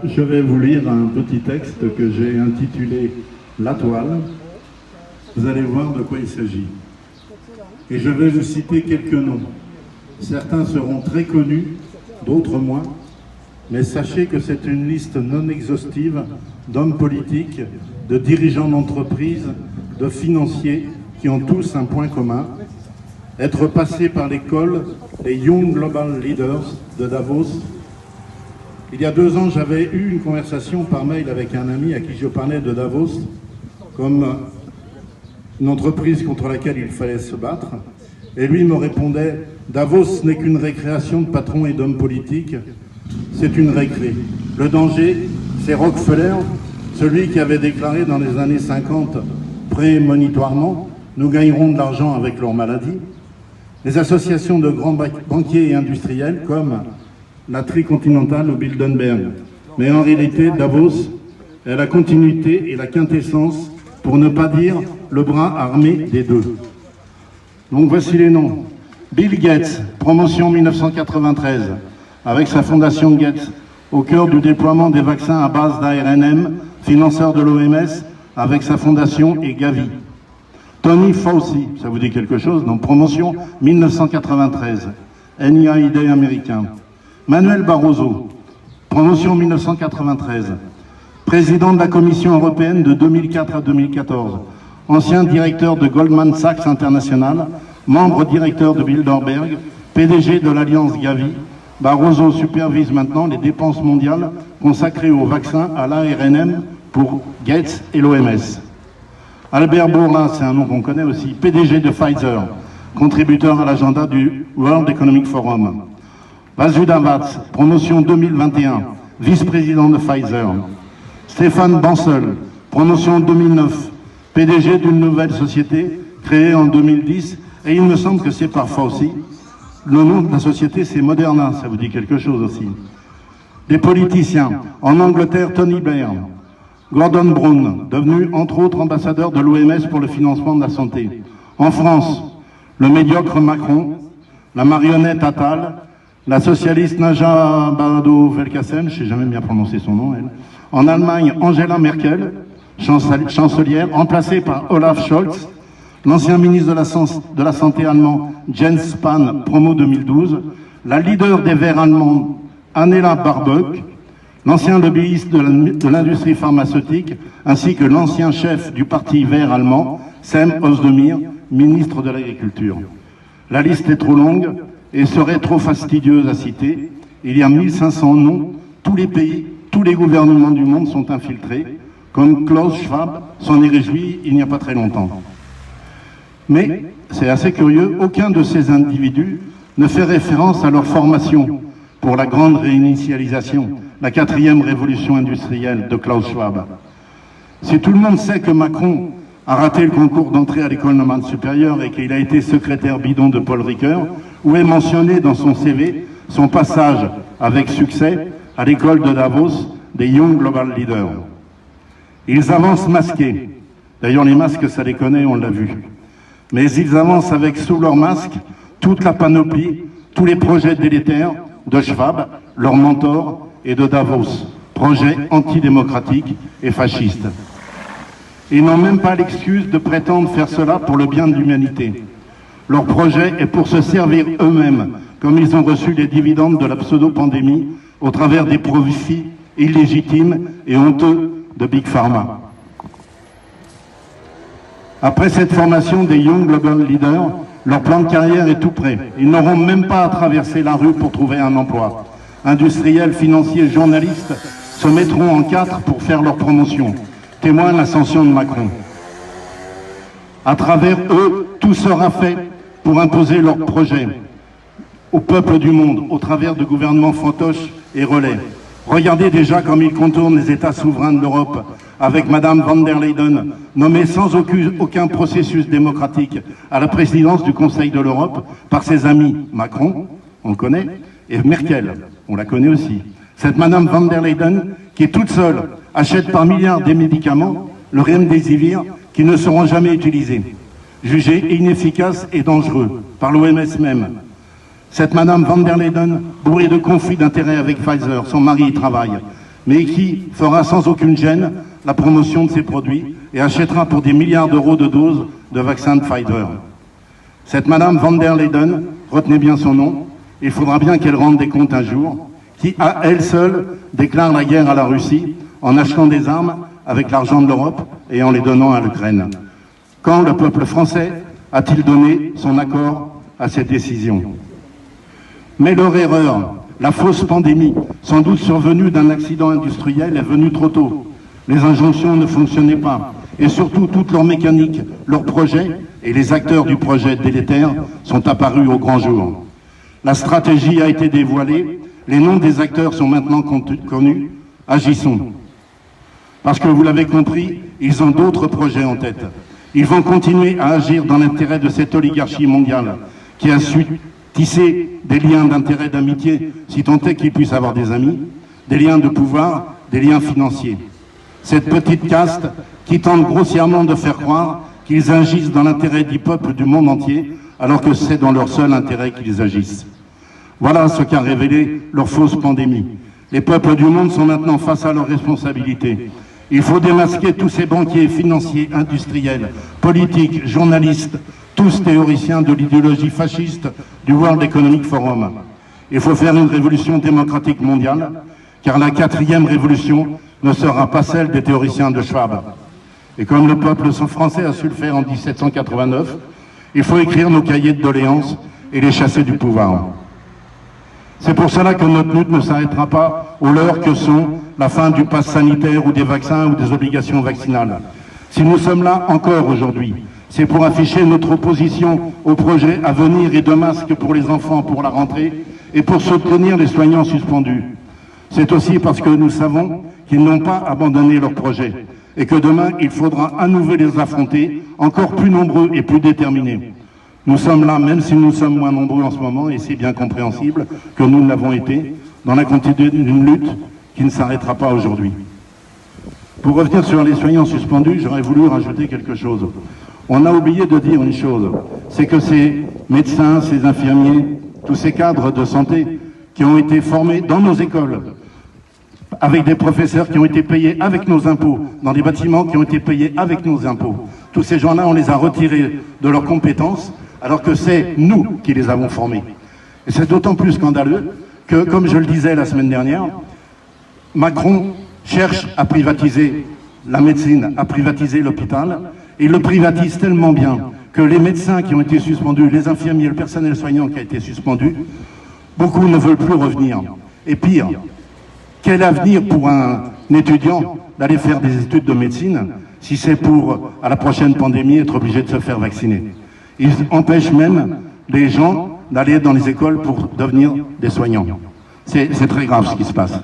Je vais vous lire un petit texte que j'ai intitulé « La toile ». Vous allez voir de quoi il s'agit. Et je vais vous citer quelques noms. Certains seront très connus, d'autres moins. Mais sachez que c'est une liste non exhaustive d'hommes politiques, de dirigeants d'entreprises, de financiers qui ont tous un point commun, être passés par l'école des Young Global Leaders de Davos. Il y a 2 ans, j'avais eu une conversation par mail avec un ami à qui je parlais de Davos comme une entreprise contre laquelle il fallait se battre. Et lui me répondait « Davos n'est qu'une récréation de patrons et d'hommes politiques, c'est une récré. Le danger, c'est Rockefeller, celui qui avait déclaré dans les années 50 prémonitoirement « Nous gagnerons de l'argent avec leur maladie ». Les associations de grands banquiers et industriels comme la Tricontinental ou Bilderberg. Mais en réalité, Davos est la continuité et la quintessence, pour ne pas dire le bras armé des deux. Donc voici les noms. Bill Gates, promotion 1993, avec sa fondation Gates, au cœur du déploiement des vaccins à base d'ARNM, financeur de l'OMS, avec sa fondation et Gavi. Tony Fauci, ça vous dit quelque chose? Donc promotion 1993, NIAID américain. Manuel Barroso, promotion 1993, président de la Commission européenne de 2004 à 2014, ancien directeur de Goldman Sachs International, membre directeur de Bilderberg, PDG de l'Alliance Gavi. Barroso supervise maintenant les dépenses mondiales consacrées aux vaccins à l'ARNM pour Gates et l'OMS. Albert Bourla, c'est un nom qu'on connaît aussi, PDG de Pfizer, contributeur à l'agenda du World Economic Forum. Vasudhara, promotion 2021, vice-président de Pfizer. Stéphane Bancel, promotion 2009, PDG d'une nouvelle société créée en 2010, et il me semble que c'est par Fauci. Le nom de la société, c'est Moderna, ça vous dit quelque chose aussi. Des politiciens, en Angleterre, Tony Blair, Gordon Brown, devenu entre autres ambassadeur de l'OMS pour le financement de la santé. En France, le médiocre Macron, la marionnette Attal, la socialiste Najat Vallaud-Belkacem, je ne sais jamais bien prononcer son nom, elle. En Allemagne, Angela Merkel, chancelière, remplacée par Olaf Scholz, l'ancien ministre de la Santé allemand Jens Spahn, promo 2012, la leader des Verts allemands Annela Baerbock, l'ancien lobbyiste de l'industrie pharmaceutique, ainsi que l'ancien chef du parti Vert allemand, Cem Özdemir, ministre de l'Agriculture. La liste est trop longue et serait trop fastidieuse à citer. Il y a 1500 noms, tous les pays, tous les gouvernements du monde sont infiltrés, comme Klaus Schwab s'en est réjoui il n'y a pas très longtemps. Mais, c'est assez curieux, aucun de ces individus ne fait référence à leur formation pour la grande réinitialisation, la 4e révolution industrielle de Klaus Schwab. Si tout le monde sait que Macron a raté le concours d'entrée à l'école normale supérieure et qu'il a été secrétaire bidon de Paul Ricoeur, où est mentionné dans son CV son passage avec succès à l'école de Davos des Young Global Leaders. Ils avancent masqués. D'ailleurs, les masques, ça les connaît, on l'a vu. Mais ils avancent avec sous leur masque toute la panoplie, tous les projets délétères de Schwab, leur mentor, et de Davos, projet antidémocratique et fasciste. Ils n'ont même pas l'excuse de prétendre faire cela pour le bien de l'humanité. Leur projet est pour se servir eux-mêmes, comme ils ont reçu les dividendes de la pseudo-pandémie au travers des profits illégitimes et honteux de Big Pharma. Après cette formation des Young Global Leaders, leur plan de carrière est tout prêt. Ils n'auront même pas à traverser la rue pour trouver un emploi. Industriels, financiers, journalistes se mettront en 4 pour faire leur promotion. Témoigne l'ascension de Macron. À travers eux, tout sera fait pour imposer leurs projets au peuple du monde, au travers de gouvernements fantoches et relais. Regardez déjà comme ils contournent les États souverains de l'Europe, avec Madame van der Leyen, nommée sans aucun processus démocratique à la présidence du Conseil de l'Europe par ses amis Macron, on le connaît, et Merkel, on la connaît aussi. Cette Madame van der Leyen, qui est toute seule, achète par milliards des médicaments, le remdesivir, qui ne seront jamais utilisés, jugés inefficaces et dangereux par l'OMS même. Cette Madame van der Leyden, bourrée de conflits d'intérêts avec Pfizer, son mari y travaille, mais qui fera sans aucune gêne la promotion de ses produits et achètera pour des milliards d'euros de doses de vaccins de Pfizer. Cette Madame van der Leyden, retenez bien son nom, il faudra bien qu'elle rende des comptes un jour, qui à elle seule déclare la guerre à la Russie en achetant des armes avec l'argent de l'Europe et en les donnant à l'Ukraine. Quand le peuple français a-t-il donné son accord à cette décision? Mais leur erreur, la fausse pandémie, sans doute survenue d'un accident industriel, est venue trop tôt. Les injonctions ne fonctionnaient pas. Et surtout, toute leur mécanique, leur projet et les acteurs du projet délétère sont apparus au grand jour. La stratégie a été dévoilée, les noms des acteurs sont maintenant connus. Agissons. Parce que vous l'avez compris, ils ont d'autres projets en tête. Ils vont continuer à agir dans l'intérêt de cette oligarchie mondiale qui a su tisser des liens d'intérêt, d'amitié, si tant est qu'ils puissent avoir des amis, des liens de pouvoir, des liens financiers. Cette petite caste qui tente grossièrement de faire croire qu'ils agissent dans l'intérêt du peuple du monde entier, alors que c'est dans leur seul intérêt qu'ils agissent. Voilà ce qu'a révélé leur fausse pandémie. Les peuples du monde sont maintenant face à leurs responsabilités. Il faut démasquer tous ces banquiers financiers, industriels, politiques, journalistes, tous théoriciens de l'idéologie fasciste du World Economic Forum. Il faut faire une révolution démocratique mondiale, car la 4e révolution ne sera pas celle des théoriciens de Schwab. Et comme le peuple français a su le faire en 1789, il faut écrire nos cahiers de doléances et les chasser du pouvoir. C'est pour cela que notre lutte ne s'arrêtera pas aux leurs que sont la fin du pass sanitaire ou des vaccins ou des obligations vaccinales. Si nous sommes là encore aujourd'hui, c'est pour afficher notre opposition au projet à venir et de masques pour les enfants pour la rentrée et pour soutenir les soignants suspendus. C'est aussi parce que nous savons qu'ils n'ont pas abandonné leur projet et que demain, il faudra à nouveau les affronter, encore plus nombreux et plus déterminés. Nous sommes là, même si nous sommes moins nombreux en ce moment, et c'est bien compréhensible que nous l'avons été, dans la continuité d'une lutte qui ne s'arrêtera pas aujourd'hui. Pour revenir sur les soignants suspendus, j'aurais voulu rajouter quelque chose. On a oublié de dire une chose, c'est que ces médecins, ces infirmiers, tous ces cadres de santé qui ont été formés dans nos écoles, avec des professeurs qui ont été payés avec nos impôts, dans des bâtiments qui ont été payés avec nos impôts. Tous ces gens-là, on les a retirés de leurs compétences, alors que c'est nous qui les avons formés. Et c'est d'autant plus scandaleux que, comme je le disais la semaine dernière, Macron cherche à privatiser la médecine, à privatiser l'hôpital, et il le privatise tellement bien que les médecins qui ont été suspendus, les infirmiers, le personnel soignant qui a été suspendu, beaucoup ne veulent plus revenir. Et pire, quel avenir pour un étudiant d'aller faire des études de médecine si c'est pour, à la prochaine pandémie, être obligé de se faire vacciner? Ils empêchent même les gens d'aller dans les écoles pour devenir des soignants. C'est très grave ce qui se passe.